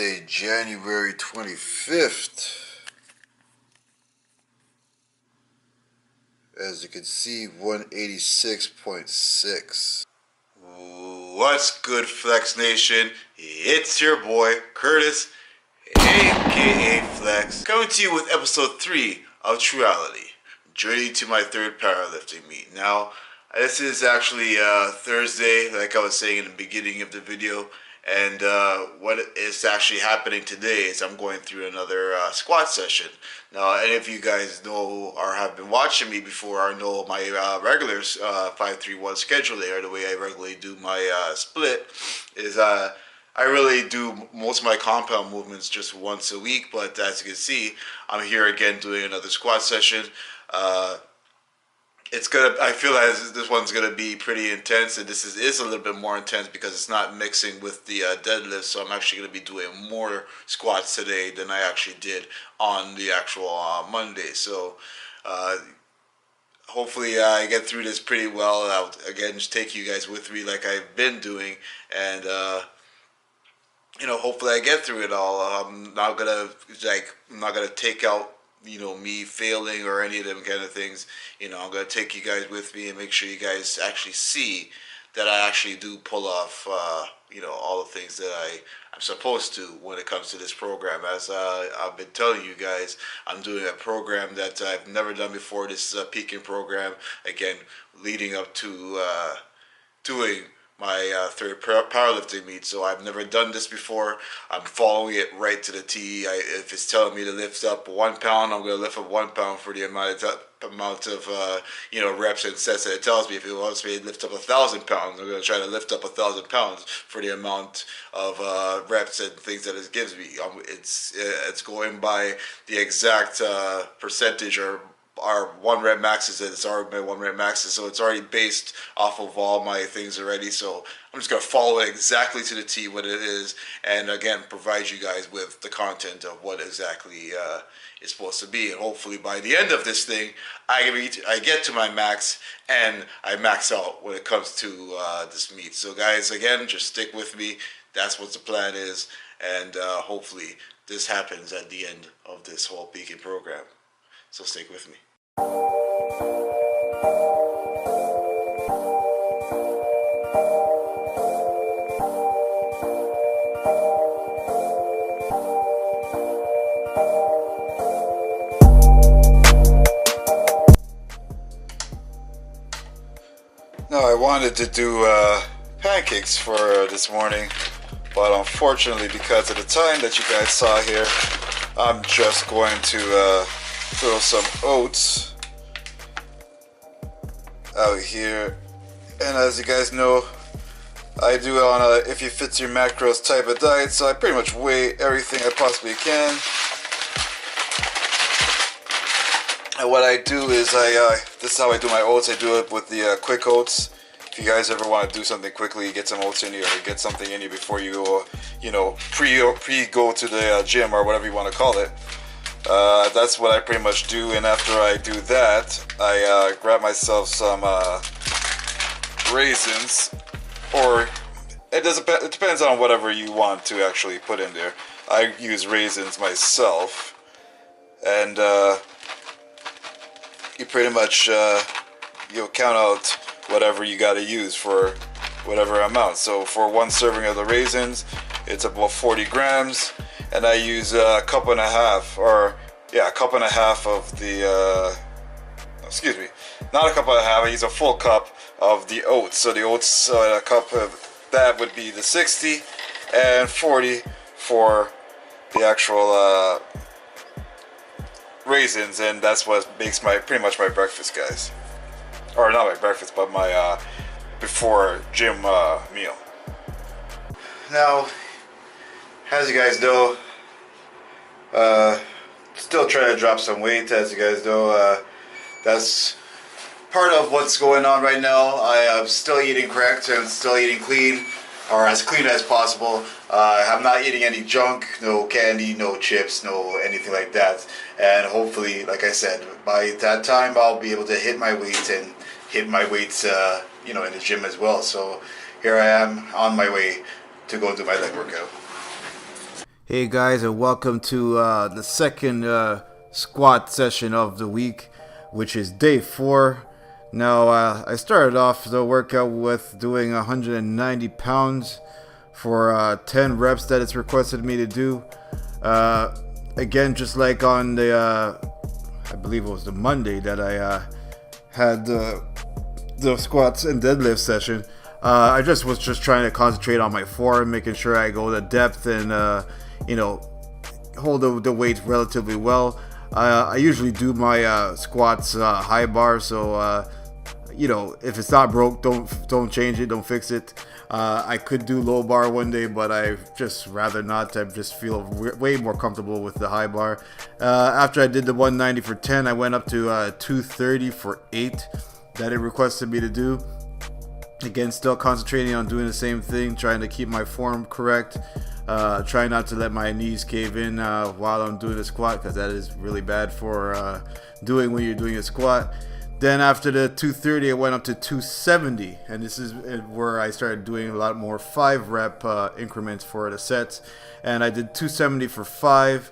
Thursday, January 25th. As you can see, 186.6. What's good, Flex Nation? It's your boy, Curtis, aka Flex, coming to you with episode 3 of Triality, Journey to my third powerlifting meet. Now, this is actually Thursday, like I was saying in the beginning of the video, and what is actually happening today is I'm going through another squat session. Now, any of you guys know or have been watching me before or know my regular 5-3-1 schedule there, the way I regularly do my split, is I really do most of my compound movements just once a week, but as you can see, I'm here again doing another squat session. I feel as this one's gonna be pretty intense, and this is a little bit more intense because it's not mixing with the deadlift. So I'm actually gonna be doing more squats today than I actually did on the actual Monday. So hopefully I get through this pretty well. I'll again just take you guys with me like I've been doing, and hopefully I get through it all. I'm not gonna take out me failing or any of them kind of things. I'm gonna take you guys with me and make sure you guys actually see that I actually do pull off all the things that I'm supposed to when it comes to this program. As I've been telling you guys, I'm doing a program that I've never done before. This is a peaking program, again leading up to doing my third powerlifting meet. So I've never done this before. I'm following it right to the T. If it's telling me to lift up 1 pound, I'm going to lift up 1 pound for the amount of reps and sets that it tells me. If it wants me to lift up 1,000 pounds, I'm going to try to lift up 1,000 pounds for the amount of reps and things that it gives me. It's going by the exact percentage or our 1 rep maxes. It's already my 1 rep maxes, so it's already based off of all my things already. So I'm just gonna follow it exactly to the T what it is, and again provide you guys with the content of what exactly is supposed to be. And hopefully by the end of this thing, I get to my max and I max out when it comes to this meet. So guys, again, just stick with me. That's what the plan is, and hopefully this happens at the end of this whole peaking program. So stick with me. Now I wanted to do pancakes for this morning, but unfortunately because of the time that you guys saw here, I'm just going to throw some oats out here. And as you guys know, I do it on a if you fits your macros type of diet, so I pretty much weigh everything I possibly can. And what I do is this is how I do my oats. I do it with the quick oats. If you guys ever want to do something quickly, get some oats in you, or get something in you before you go, pre-go to the gym or whatever you want to call it. That's what I pretty much do, and after I do that, I grab myself some raisins, or it depends on whatever you want to actually put in there. I use raisins myself, and you pretty much you'll count out whatever you got to use for whatever amount. So for 1 serving of the raisins, it's about 40 grams. And I use a cup and a half of the, excuse me, not a cup and a half, I use a full cup of the oats. So the oats, a cup of that would be the 60, and 40 for the actual raisins, and that's what makes pretty much my breakfast, guys. Or not my breakfast, but my before gym meal. Now, as you guys know, still trying to drop some weight. As you guys know, that's part of what's going on right now. I am still eating correct and still eating clean, or as clean as possible. I'm not eating any junk, no candy, no chips, no anything like that. And hopefully, like I said, by that time I'll be able to hit my weight and hit my weights, in the gym as well. So here I am on my way to go do my leg workout. Hey guys, and welcome to the second squat session of the week, which is day 4. Now, I started off the workout with doing 190 pounds for 10 reps that it's requested me to do. Again, just like on the, I believe it was the Monday that I had the squats and deadlift session. I was just trying to concentrate on my form, making sure I go to depth and hold the weight relatively well. I usually do my squats high bar, so if it's not broke, don't change it, don't fix it. I could do low bar one day, but I just rather not. I just feel way more comfortable with the high bar. After I did the 190 for 10, I went up to 230 for 8 that it requested me to do. Again, still concentrating on doing the same thing, trying to keep my form correct. Try not to let my knees cave in while I'm doing a squat, because that is really bad for doing when you're doing a squat. Then after the 230, I went up to 270, and this is where I started doing a lot more 5 rep increments for the sets. And I did 270 for 5,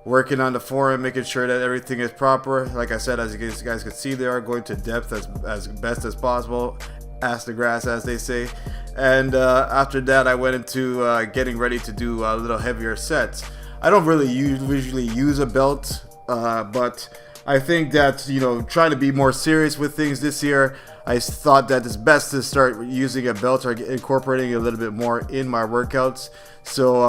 working on the form, making sure that everything is proper. Like I said, as you guys can see, they are going to depth as best as possible. Ask the grass, as they say. And after that, I went into getting ready to do a little heavier sets. I don't really usually use a belt, but I think that, trying to be more serious with things this year, I thought that it's best to start using a belt or incorporating it a little bit more in my workouts. So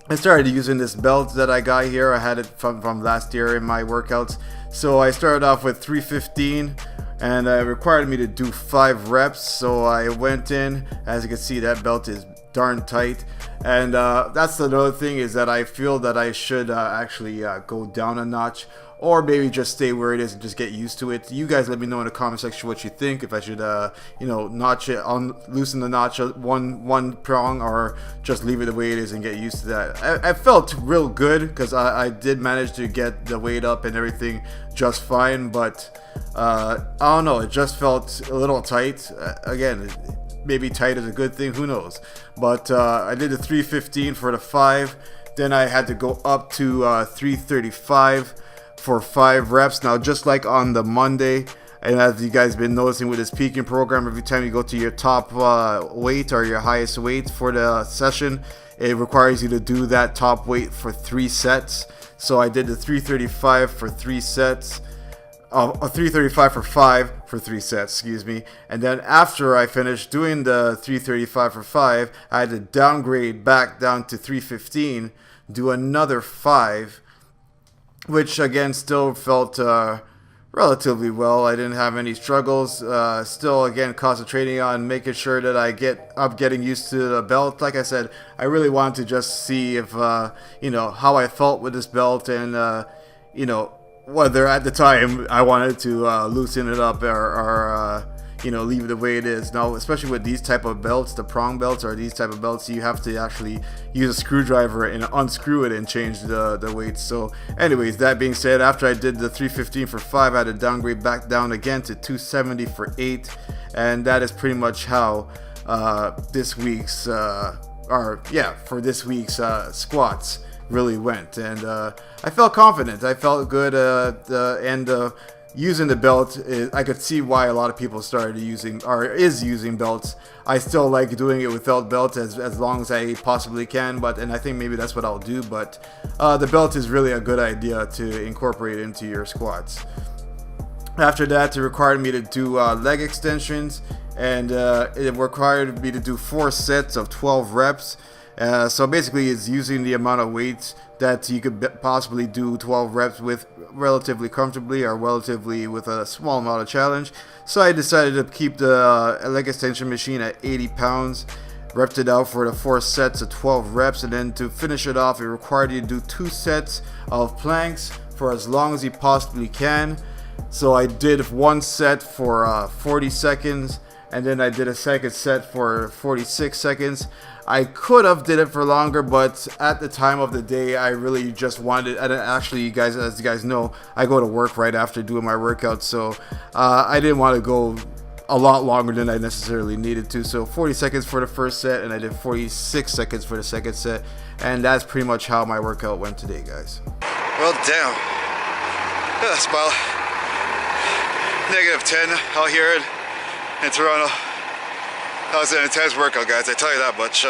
I started using this belt that I got here. I had it from last year in my workouts. So I started off with 315. And it required me to do 5 reps, so I went in. As you can see, that belt is darn tight. And that's another thing, is that I feel that I should actually go down a notch, or maybe just stay where it is and just get used to it. You guys let me know in the comment section what you think, if I should notch it on, loosen the notch one prong, or just leave it the way it is and get used to that. I felt real good, because I did manage to get the weight up and everything just fine, but I don't know, it just felt a little tight. Again, maybe tight is a good thing, who knows. But I did the 315 for the 5. Then I had to go up to 335 for 5 reps. Now, just like on the Monday, and as you guys been noticing with this peaking program, every time you go to your top weight or your highest weight for the session, it requires you to do that top weight for 3 sets. So I did the 335 for 3 sets. 335 for 5 for 3 sets, excuse me. And then after I finished doing the 335 for 5, I had to downgrade back down to 315, do another 5, which again still felt relatively well. I didn't have any struggles. Still, again, concentrating on making sure that I getting used to the belt. Like I said, I really wanted to just see if how I felt with this belt, and whether at the time I wanted to loosen it up or leave it the way it is. Now, especially with these type of belts, the prong belts or these type of belts, you have to actually use a screwdriver and unscrew it and change the weight. So anyways, that being said, after I did the 315 for 5, I had to downgrade back down again to 270 for 8, and that is pretty much how this week's squats really went. And I felt confident, I felt good, and using the belt, I could see why a lot of people started using belts. I still like doing it without belt as long as I possibly can, and I think maybe that's what I'll do. But the belt is really a good idea to incorporate into your squats. After that, it required me to do leg extensions, and it required me to do 4 sets of 12 reps. So basically, it's using the amount of weight that you could possibly do 12 reps with relatively comfortably, or relatively with a small amount of challenge. So I decided to keep the leg extension machine at 80 pounds, repped it out for the 4 sets of 12 reps, and then to finish it off, it required you to do 2 sets of planks for as long as you possibly can. So I did 1 set for 40 seconds, and then I did a second set for 46 seconds. I could have did it for longer, but at the time of the day, I really just wanted, and actually, you guys, as you guys know, I go to work right after doing my workout, so I didn't want to go a lot longer than I necessarily needed to. So 40 seconds for the first set, and I did 46 seconds for the second set, and that's pretty much how my workout went today, guys. Well, damn. That's about -10 out here in Toronto. That was an intense workout, guys, I tell you that much.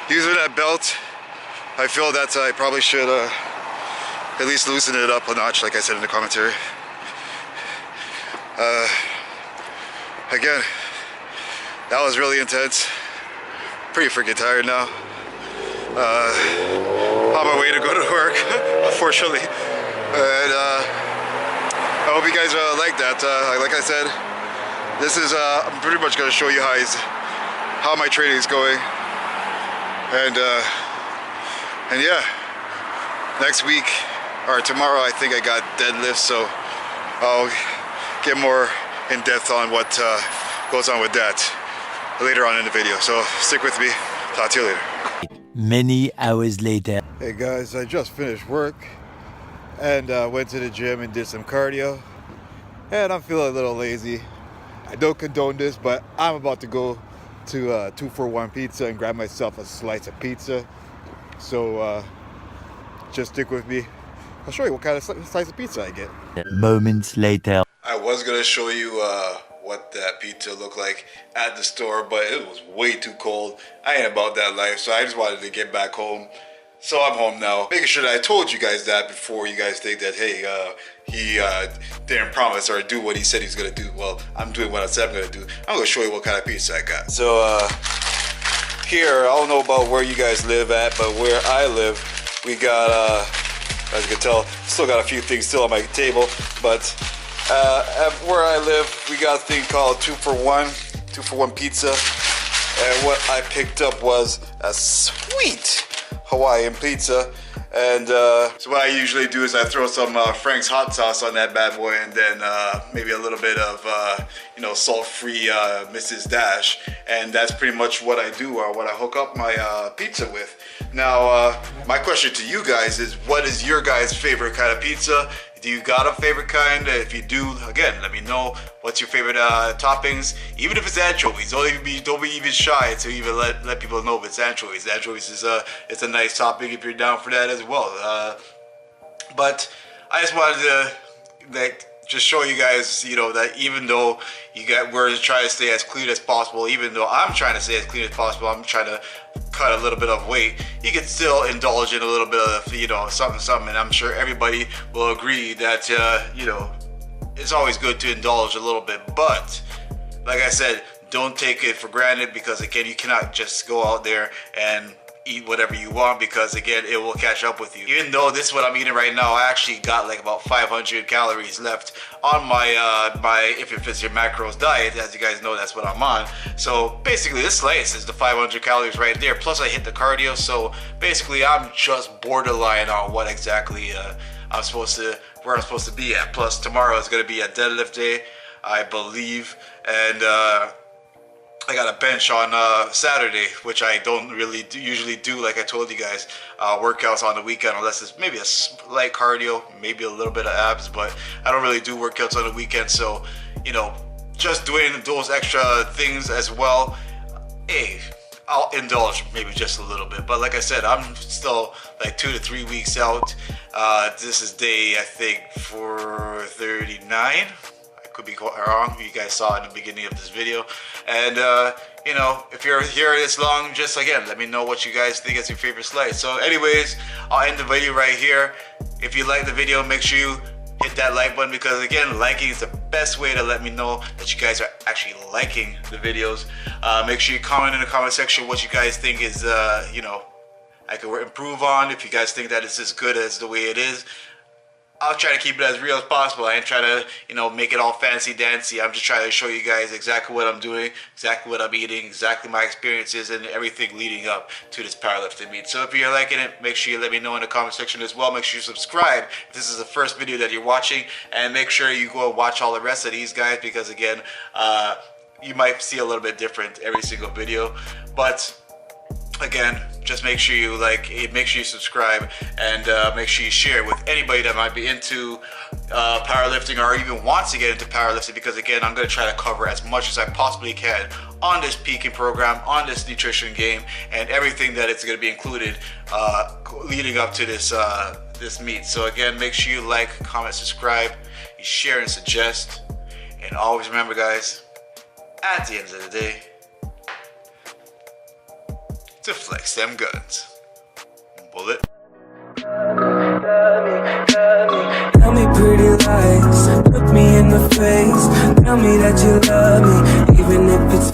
Using that belt, I feel that I probably should at least loosen it up a notch, like I said in the commentary. Again, that was really intense. Pretty freaking tired now. On my way to go to work, unfortunately. And I hope you guys like that. Like I said, this is I'm pretty much going to show you how my training is going. And yeah, next week or tomorrow I think I got deadlifts, so I'll get more in depth on what goes on with that later on in the video. So stick with me. Talk to you later. Many hours later. Hey guys, I just finished work and went to the gym and did some cardio, and I'm feeling a little lazy. I don't condone this, but I'm about to go to 2 for 1 pizza and grab myself a slice of pizza. So just stick with me. I'll show you what kind of slice of pizza I get. Moments later. I was gonna show you what that pizza looked like at the store, but it was way too cold. I ain't about that life, so I just wanted to get back home. So I'm home now, making sure that I told you guys that before you guys think that, hey, he didn't promise or do what he said he's gonna do. Well, I'm doing what I said I'm gonna do. I'm gonna show you what kind of pizza I got. So here, I don't know about where you guys live at, but where I live, we got, as you can tell, still got a few things still on my table, but where I live, we got a thing called 2 for 1 pizza. And what I picked up was a sweet Hawaiian pizza. And so what I usually do is I throw some Frank's hot sauce on that bad boy, and then maybe a little bit of salt-free Mrs. Dash, and that's pretty much what I do, or what I hook up my pizza with. Now my question to you guys is, what is your guys' favorite kind of pizza? Do you got a favorite kind? If you do, again, let me know. What's your favorite toppings? Even if it's anchovies, don't be even shy to even let people know if it's anchovies. Anchovies is it's a nice topping if you're down for that as well. But I just wanted to just show you guys, that even though we're trying to stay as clean as possible, even though I'm trying to stay as clean as possible, I'm trying to cut a little bit of weight, you can still indulge in a little bit of something, and I'm sure everybody will agree that it's always good to indulge a little bit. But like I said, don't take it for granted, because again, you cannot just go out there and eat whatever you want, because again, it will catch up with you. Even though this is what I'm eating right now, I actually got like about 500 calories left on my if it fits your macros diet. As you guys know, that's what I'm on. So basically this slice is the 500 calories right there, plus I hit the cardio. So basically I'm just borderline on what exactly where I'm supposed to be at. Plus tomorrow is going to be a deadlift day, I believe, and I got a bench on Saturday, which I don't really usually do, like I told you guys, workouts on the weekend, unless it's maybe a light cardio, maybe a little bit of abs, but I don't really do workouts on the weekend. So, just doing those extra things as well, hey, I'll indulge maybe just a little bit. But like I said, I'm still like 2 to 3 weeks out. This is day, I think, 439. Could be wrong. You guys saw in the beginning of this video, and if you're here this long, just again, let me know what you guys think is your favorite slice. So anyways, I'll end the video right here. If you like the video, make sure you hit that like button, because again, liking is the best way to let me know that you guys are actually liking the videos. Make sure you comment in the comment section what you guys think is I could improve on. If you guys think that it's as good as the way it is, I'll try to keep it as real as possible. I ain't trying to, make it all fancy dancy. I'm just trying to show you guys exactly what I'm doing, exactly what I'm eating, exactly my experiences, and everything leading up to this powerlifting meet. So if you're liking it, make sure you let me know in the comment section as well. Make sure you subscribe if this is the first video that you're watching, and make sure you go and watch all the rest of these guys, because again, you might see a little bit different every single video. But again, just make sure you like it, make sure you subscribe, and make sure you share it with anybody that might be into powerlifting or even wants to get into powerlifting, because again, I'm going to try to cover as much as I possibly can on this peaking program, on this nutrition game, and everything that it's going to be included leading up to this this meet. So again, make sure you like, comment, subscribe, you share and suggest, and always remember, guys, at the end of the day, to flex them guns. Bullet. Tell me pretty lies, look me in the face. Tell me that you love me, even if it's